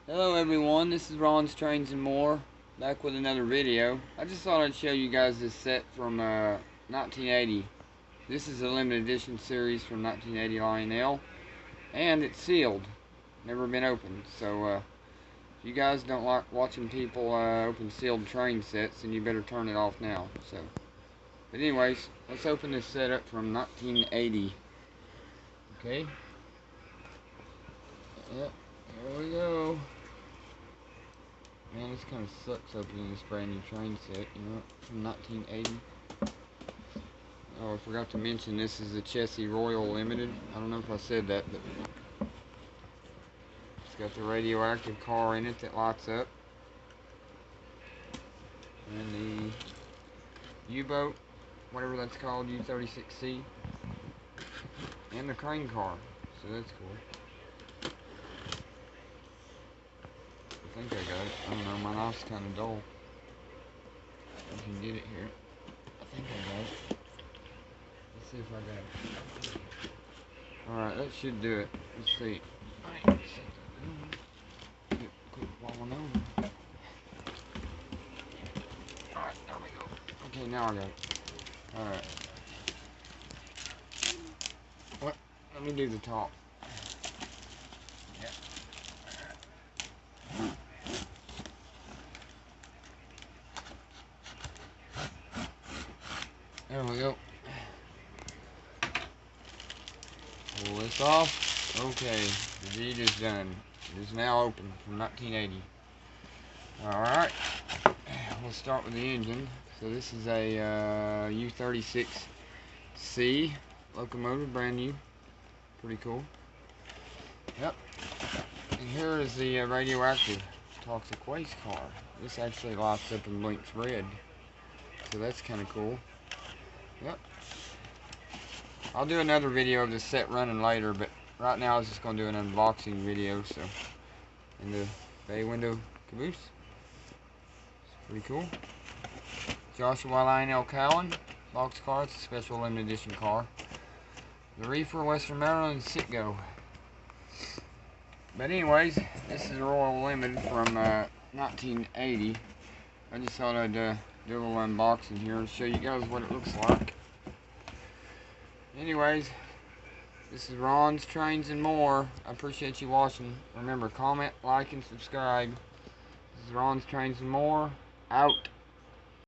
Hello everyone, this is Ron's Trains and More, back with another video. I just thought I'd show you guys this set from 1980. This is a limited edition series from 1980 Lionel, and it's sealed, never been opened. So if you guys don't like watching people open sealed train sets, then you better turn it off now. But anyways, let's open this set up from 1980. Okay. Yep, here we go. Man, this kind of sucks opening this brand new train set, you know, from 1980. Oh, I forgot to mention this is a Chessie Royal Limited. I don't know if I said that, but it's got the radioactive car in it that lights up. And the U-boat, whatever that's called, U-36C. And the crane car, so that's cool. I think I got it. I don't know, my knife's kind of dull. I can get it here. I think I got it. Let's see if I got it. Alright, that should do it. Let's see. Alright, quit falling over. Alright, there we go. Okay, now I got it. Alright. What? Let me do the top. There we go. Pull this off. Okay, the deed is done. It is now open from 1980. Alright, we'll start with the engine. So this is a U-36C locomotive, brand new. Pretty cool. Yep. And here is the radioactive toxic waste car. This actually lights up and blinks red. So that's kind of cool. Yep. I'll do another video of the set running later, but right now I was just going to do an unboxing video. So, and the bay window caboose. It's pretty cool. Joshua Lionel Cowan box car. It's a special limited edition car. The Reefer, Western Maryland, Sitgo. But anyways, this is a Royal Limited from 1980. I just thought I'd do a little unboxing here and show you guys what it looks like. Anyways, this is Ron's Trains and More. I appreciate you watching. Remember, comment, like, and subscribe. This is Ron's Trains and More. Out.